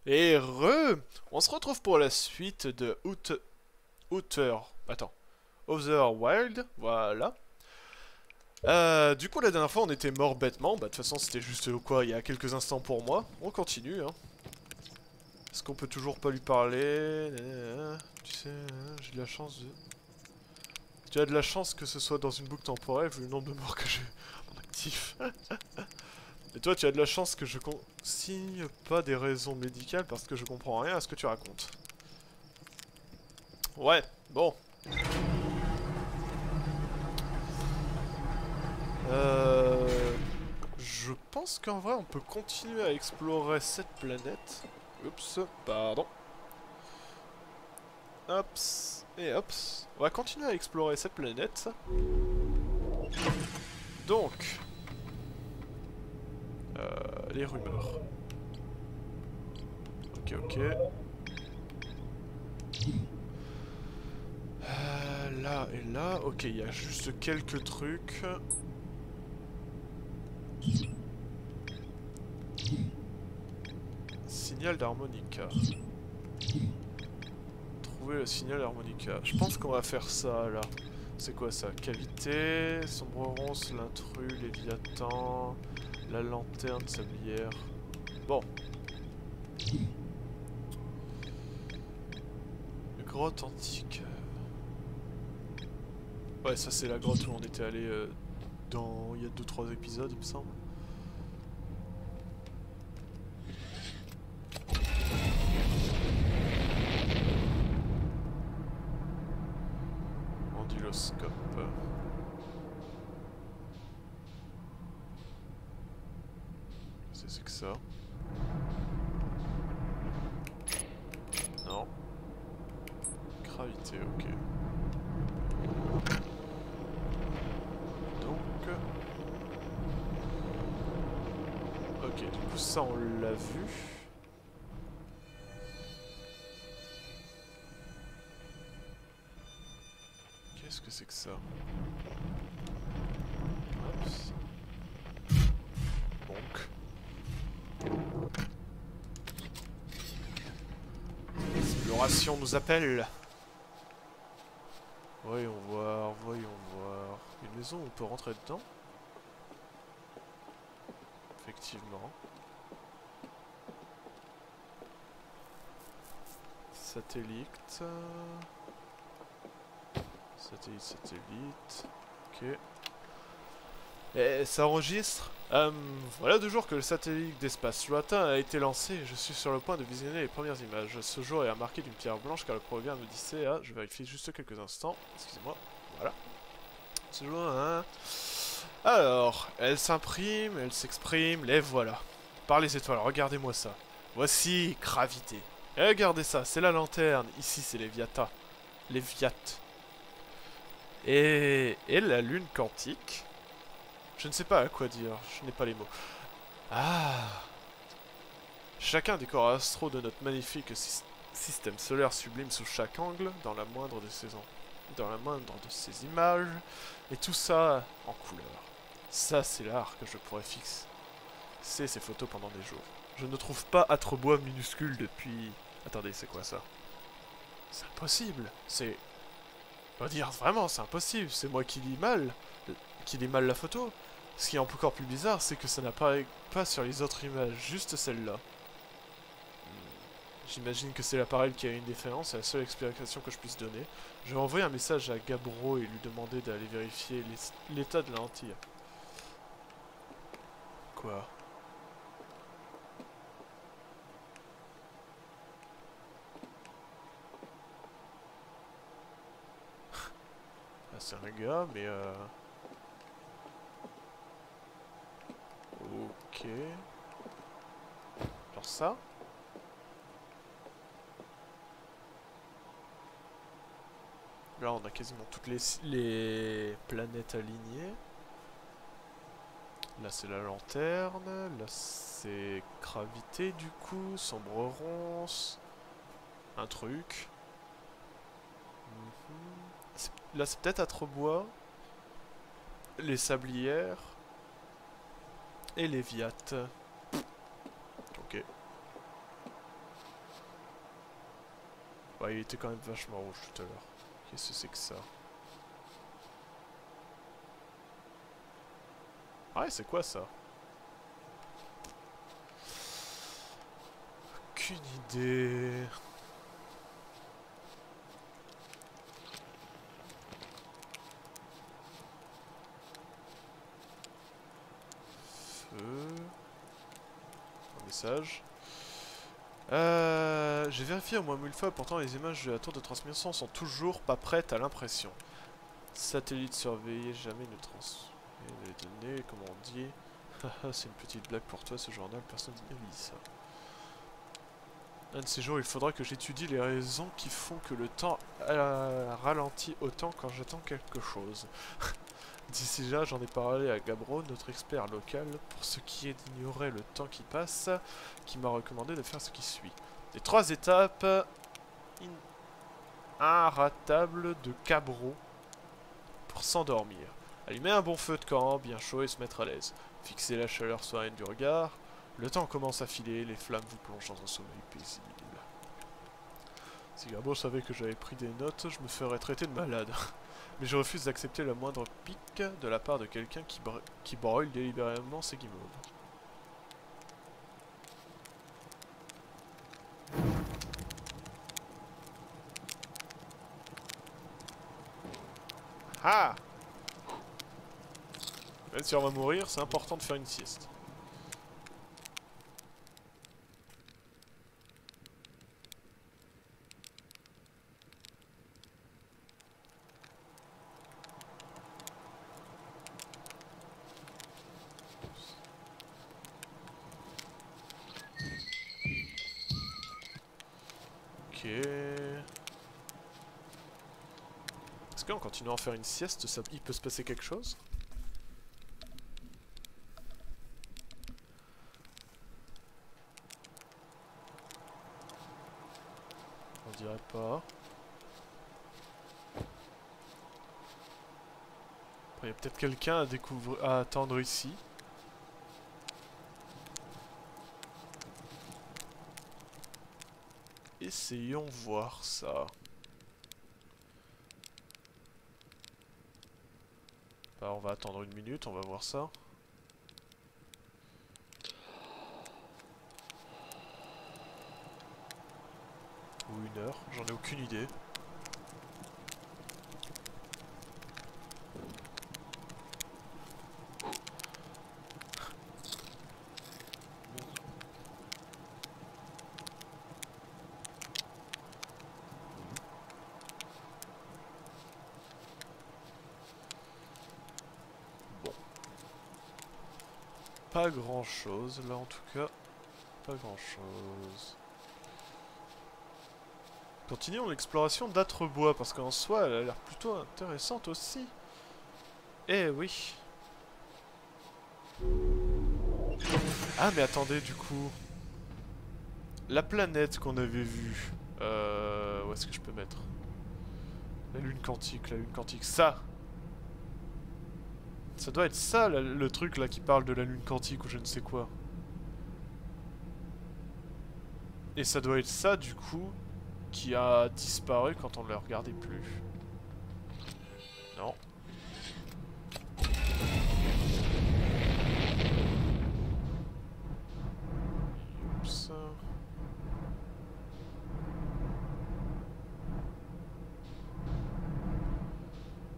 Et on se retrouve pour la suite de Outer, attends, Other Wild, voilà. Du coup, la dernière fois, on était mort bêtement. Bah, de toute façon, c'était juste quoi, il y a quelques instants pour moi. On continue, hein. Est-ce qu'on peut toujours pas lui parler? Tu sais, j'ai de la chance de... Tu as de la chance que ce soit dans une boucle temporelle, vu le nombre de morts que j'ai en actif. Et toi, tu as de la chance que je consigne pas des raisons médicales parce que je comprends rien à ce que tu racontes. Ouais, bon. Je pense qu'en vrai, on peut continuer à explorer cette planète. Oups, pardon. Hops, et hops. On va continuer à explorer cette planète. Donc, les rumeurs. Ok, ok. Là et là. Ok, il y a juste quelques trucs. Signal d'harmonica. Trouver le signal d'harmonica. Je pense qu'on va faire ça là. C'est quoi ça? Cavité, sombre ronce, l'intrus, léviathan, la lanterne sablière. Bon. Grotte antique. Ouais, ça c'est la grotte où on était allé il y a 2-3 épisodes, il me semble. Onduloscope. C'est que ça? Non. Gravité, ok. Donc... Ok, du coup ça on l'a vu. Qu'est-ce que c'est que ça? Oups. Donc... L'exploration nous appelle. Voyons voir, voyons voir. Une maison où on peut rentrer dedans? Effectivement. Satellite. Satellite, satellite. Ok. Et ça enregistre. Voilà 2 jours que le satellite d'espace lointain a été lancé. Je suis sur le point de visionner les premières images. Ce jour est marqué d'une pierre blanche car le programme me disait... Ah, je vérifie juste quelques instants. Excusez-moi. Voilà. Ce jour, hein. Alors, elle s'imprime, elle s'exprime, les voilà. Par les étoiles, regardez-moi ça. Voici gravité. Et regardez ça, c'est la lanterne. Ici, c'est les Viata. Les Viat. Et la lune quantique. Je ne sais pas à quoi dire, je n'ai pas les mots. Ah. Chacun des corps astraux de notre magnifique système solaire sublime sous chaque angle, dans la moindre de ces images, et tout ça en couleur. Ça, c'est l'art que je pourrais fixer ces photos pendant des jours. Je ne trouve pas Atrebois minuscule depuis... Attendez, c'est quoi ça? C'est impossible. C'est... On va dire vraiment, c'est impossible. C'est moi qui lis mal. Qui lis mal la photo. Ce qui est encore plus bizarre, c'est que ça n'apparaît pas sur les autres images, juste celle-là. J'imagine que c'est l'appareil qui a une défaillance, c'est la seule explication que je puisse donner. Je vais envoyer un message à Gabro et lui demander d'aller vérifier l'état de la lentille. Quoi? Ah, c'est un gars, mais ok. Genre ça? Là, on a quasiment toutes les planètes alignées. Là, c'est la lanterne. Là, c'est gravité, du coup. Sombre ronce. Un truc. Là, c'est peut-être Atrebois. Les sablières. Et les viates. Ok. Ouais, il était quand même vachement rouge tout à l'heure. Qu'est-ce que c'est que ça? Ouais, c'est quoi ça? Aucune idée. Feu. Un message. J'ai vérifié au moins 1000 fois, pourtant les images de la tour de transmission sont toujours pas prêtes à l'impression. Satellite surveillé, jamais ne transmet les données, comme on dit. Haha, c'est une petite blague pour toi ce journal, personne ne lit ça. Un de ces jours, il faudra que j'étudie les raisons qui font que le temps ralentit autant quand j'attends quelque chose. D'ici là, j'en ai parlé à Gabro, notre expert local, pour ce qui est d'ignorer le temps qui passe, qui m'a recommandé de faire ce qui suit. Les 3 étapes inratables de Gabro pour s'endormir. Allumer un bon feu de camp, bien chaud et se mettre à l'aise. Fixer la chaleur sereine du regard. Le temps commence à filer, les flammes vous plongent dans un sommeil paisible. Si Gabro savait que j'avais pris des notes, je me ferais traiter de malade. Mais je refuse d'accepter la moindre pique de la part de quelqu'un qui broille délibérément ses guimauves. Ah! Même si on va mourir, c'est important de faire une sieste. Ok. Est-ce qu'en continuant à faire une sieste, il peut se passer quelque chose? On dirait pas. Il y a peut-être quelqu'un à attendre ici. Essayons voir ça. Bah, on va attendre une minute, on va voir ça. Ou 1 heure, j'en ai aucune idée. Bon. Pas grand chose là en tout cas. Pas grand chose. Continuons l'exploration d'Âtrebois parce qu'en soi elle a l'air plutôt intéressante aussi. Eh oui. Ah mais attendez du coup. La planète qu'on avait vue. Où est-ce que je peux mettre? La lune quantique, ça! Ça doit être ça le truc là qui parle de la lune quantique ou je ne sais quoi. Et ça doit être ça du coup qui a disparu quand on ne le regardait plus. Non. Oups.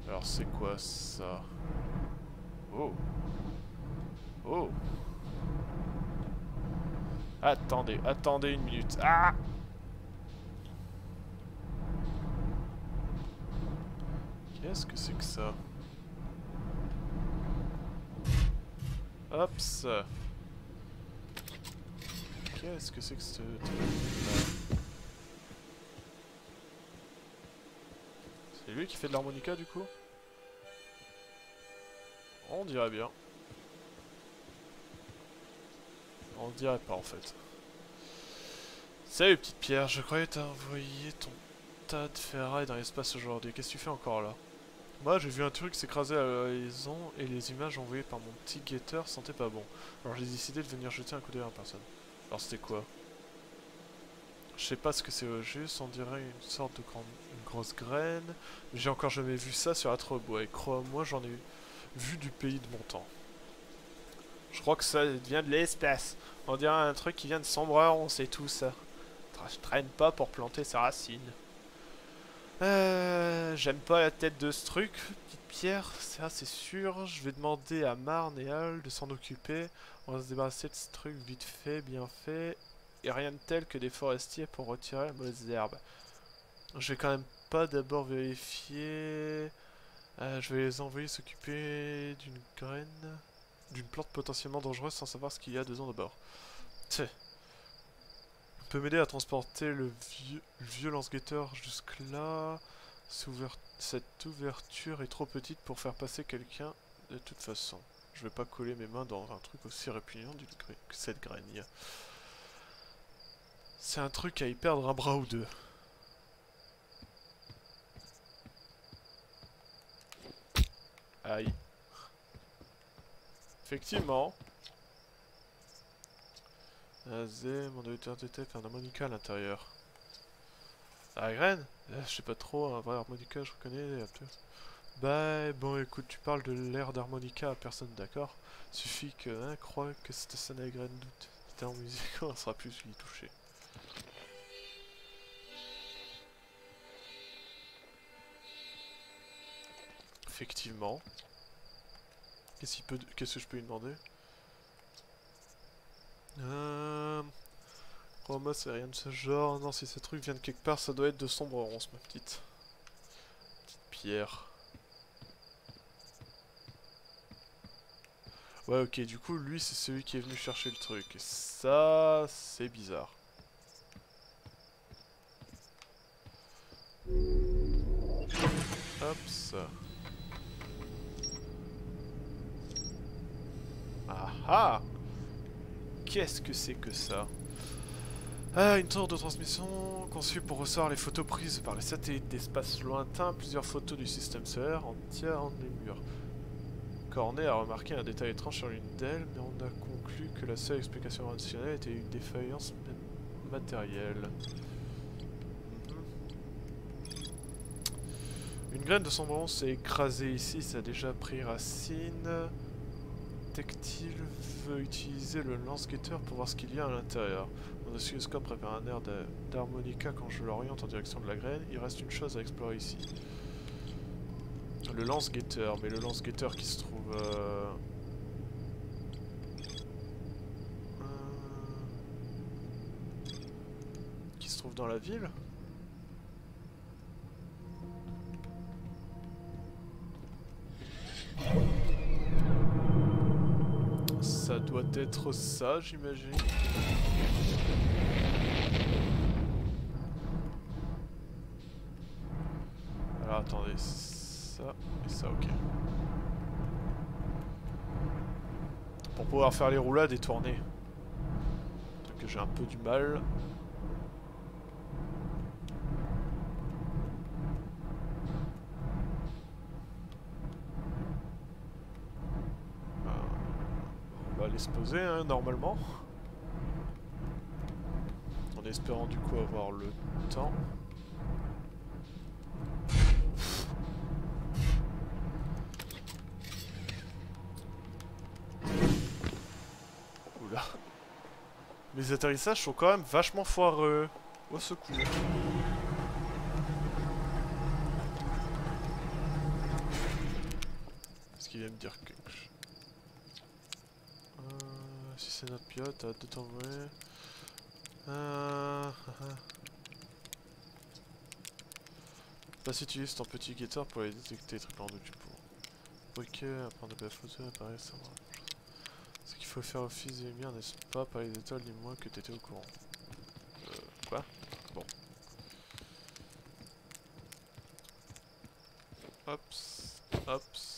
Alors c'est quoi ça? Oh. Oh. Attendez, attendez une minute. Ah! Qu'est-ce que c'est que ça? Hops. Qu'est-ce que c'est que ce truc là? C'est lui qui fait de l'harmonica du coup? On dirait bien. On dirait pas en fait. Salut petite pierre, je croyais t'as envoyé ton tas de ferraille dans l'espace aujourd'hui. Qu'est-ce que tu fais encore là? Moi j'ai vu un truc s'écraser à l'horizon et les images envoyées par mon petit guetteur sentaient pas bon. Alors j'ai décidé de venir jeter un coup d'œil en personne. Alors c'était quoi? Je sais pas ce que c'est au juste, on dirait une sorte de une grosse graine. J'ai encore jamais vu ça sur Atrobo, et crois-moi, j'en ai vu du pays de mon temps. Je crois que ça vient de l'espace. On dirait un truc qui vient de Sombreur, on sait tout ça. Je traîne pas pour planter ses racines. J'aime pas la tête de ce truc, petite pierre, ça c'est sûr. Je vais demander à Marne et Al de s'en occuper. On va se débarrasser de ce truc vite fait, bien fait. Et rien de tel que des forestiers pour retirer la mauvaise herbe. Je vais quand même pas d'abord vérifier. Je vais les envoyer s'occuper d'une graine, d'une plante potentiellement dangereuse sans savoir ce qu'il y a dedans d'abord. Tiens. Peut m'aider à transporter le vieux lance-guetteur jusque là. Cette ouverture est trop petite pour faire passer quelqu'un de toute façon. Je vais pas coller mes mains dans un truc aussi répugnant que cette graine. C'est un truc à y perdre un bras ou deux. Aïe. Effectivement. Azé, mon auditeur de tête, un harmonica à l'intérieur. La graine? Je sais pas trop, un vrai harmonica, je reconnais. Bah, bon, écoute, tu parles de l'air d'harmonica à personne, d'accord? Suffit que, croit que cette scène à graine doute. C'était en musique, on sera plus y toucher. Effectivement. Qu'est-ce que je peux lui demander? Crois-moi, c'est rien de ce genre. Non, si ce truc vient de quelque part, ça doit être de sombre ronce, ma petite pierre. Ouais, ok, du coup, lui, c'est celui qui est venu chercher le truc. Et ça, c'est bizarre. Hop, ça. Ah ah! Qu'est-ce que c'est que ça? Ah, une tour de transmission conçue pour recevoir les photos prises par les satellites d'espace lointain. Plusieurs photos du système solaire entières en les murs. Cornet a remarqué un détail étrange sur l'une d'elles, mais on a conclu que la seule explication rationnelle était une défaillance matérielle. Une graine de sombre ronce s'est écrasée ici, ça a déjà pris racine. Tactile veut utiliser le lance-guetteur pour voir ce qu'il y a à l'intérieur. Mon oscilloscope prépare un air d'harmonica quand je l'oriente en direction de la graine. Il reste une chose à explorer ici. Le lance-guetteur, mais le lance-guetteur qui se trouve... qui se trouve dans la ville. Ça doit être ça, j'imagine. Alors attendez, ça et ça, ok. Pour pouvoir faire les roulades et tourner. Truc que j'ai un peu du mal. On va aller se poser, hein, normalement. En espérant du coup avoir le temps. Oula. Mes atterrissages sont quand même vachement foireux. Au secours. Est-ce qu'il vient me dire quelque chose? Si c'est notre pilote, t'as hâte de t'envoyer. Bah si tu utilises ton petit guetteur pour aller détecter les trucs en dessous du pot. Ok, apprendre de belles photos, apparaît ça. Ce qu'il faut faire office de lumière, n'est-ce pas? Par les étoiles, dis-moi que t'étais au courant. Quoi? Bon. Hops, hops.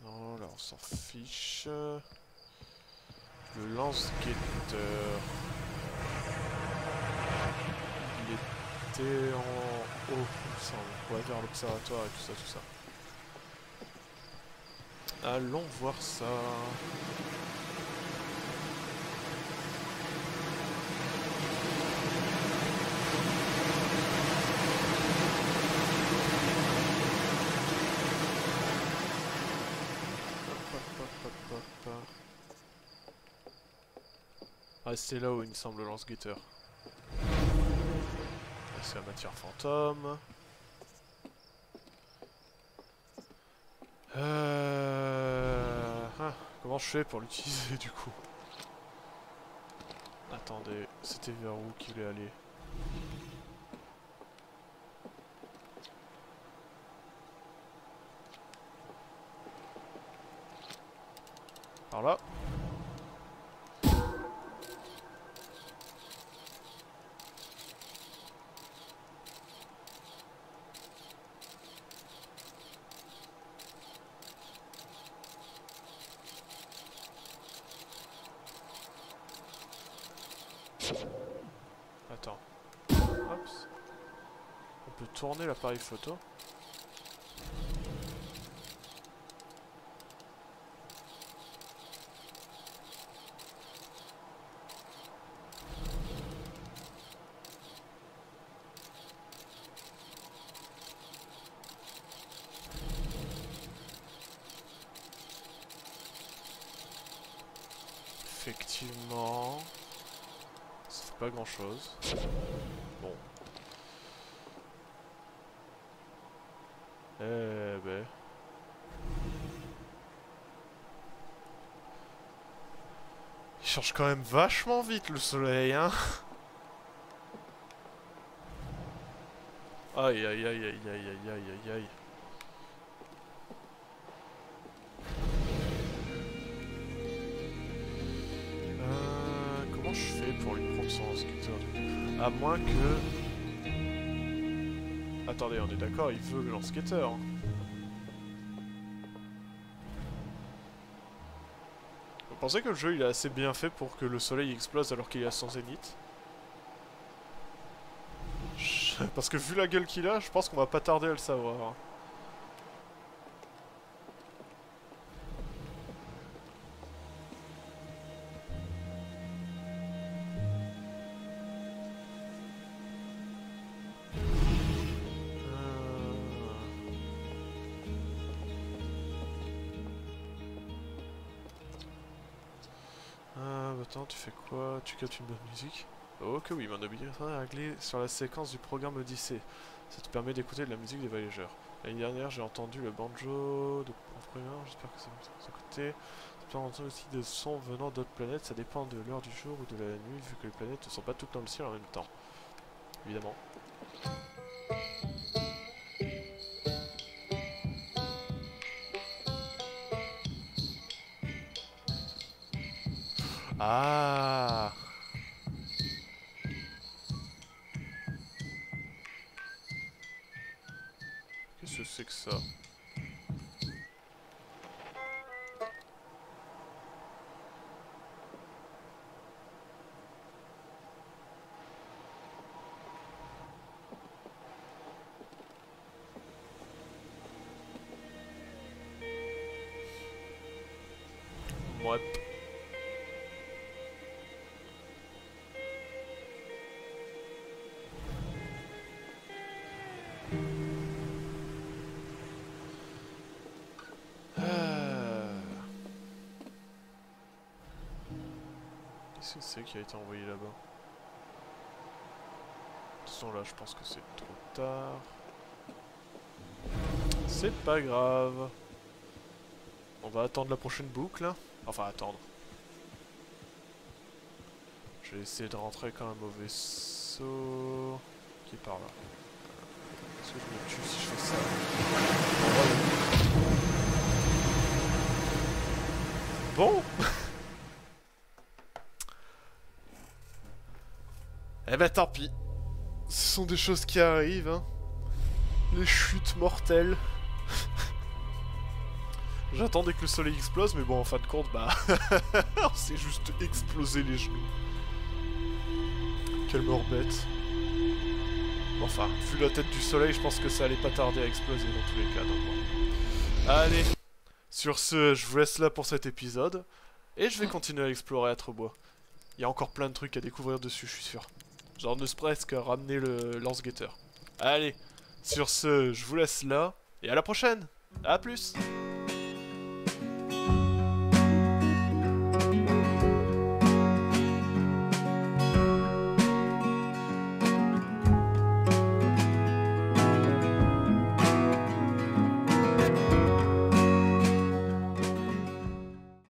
Non, là on s'en fiche. Le lance-guetteur. Il était en haut, il me semble. Ouais, vers l'observatoire et tout ça, Allons voir ça. Restez là où il me semble le lance-guetteur. C'est la matière fantôme. Comment je fais pour l'utiliser du coup? Attendez, c'était vers où qu'il voulait aller? Par là. Attends. Oups. On peut tourner l'appareil photo. Effectivement. Ça fait pas grand chose. Bon. Eh ben. Il change quand même vachement vite le soleil, hein. Aïe aïe aïe aïe aïe aïe aïe aïe aïe. Comment je fais pour lui prendre son lance-guetteur? À moins que... Attendez, on est d'accord, il veut le lance-guetteur. Vous pensez que le jeu il est assez bien fait pour que le soleil explose alors qu'il est à son zénith? Parce que vu la gueule qu'il a, je pense qu'on va pas tarder à le savoir. Attends, tu fais quoi? Tu captes une bonne musique? Oh que oui, mon objectif est réglé sur la séquence du programme Odyssée. Ça te permet d'écouter de la musique des voyageurs. L'année dernière, j'ai entendu le banjo en première, j'espère que ça va s'écouter. Tu peux entendre aussi des sons venant d'autres planètes, ça dépend de l'heure du jour ou de la nuit, vu que les planètes ne sont pas toutes dans le ciel en même temps. Évidemment. Ah! Qu'est-ce que c'est que ça? Ouais. Qu'est-ce que c'est qui a été envoyé là-bas? De toute façon là je pense que c'est trop tard. C'est pas grave. On va attendre la prochaine boucle. Hein. Enfin attendre. Je vais essayer de rentrer quand même au vaisseau qui est par là. Est-ce que je me tue si je fais ça? Bon. Eh ben tant pis. Ce sont des choses qui arrivent, hein. Les chutes mortelles. J'attendais que le soleil explose, mais bon, en fin de compte, bah... on s'est juste explosé les genoux. Quelle mort bête. Enfin, vu la tête du soleil, je pense que ça allait pas tarder à exploser dans tous les cas. Donc bon. Allez, sur ce, je vous laisse là pour cet épisode. Et je vais continuer à explorer Atrebois. Il y a encore plein de trucs à découvrir dessus, je suis sûr. Genre ne serait-ce qu'à ramener le lance-guetteur. Allez, sur ce, je vous laisse là. Et à la prochaine. À plus.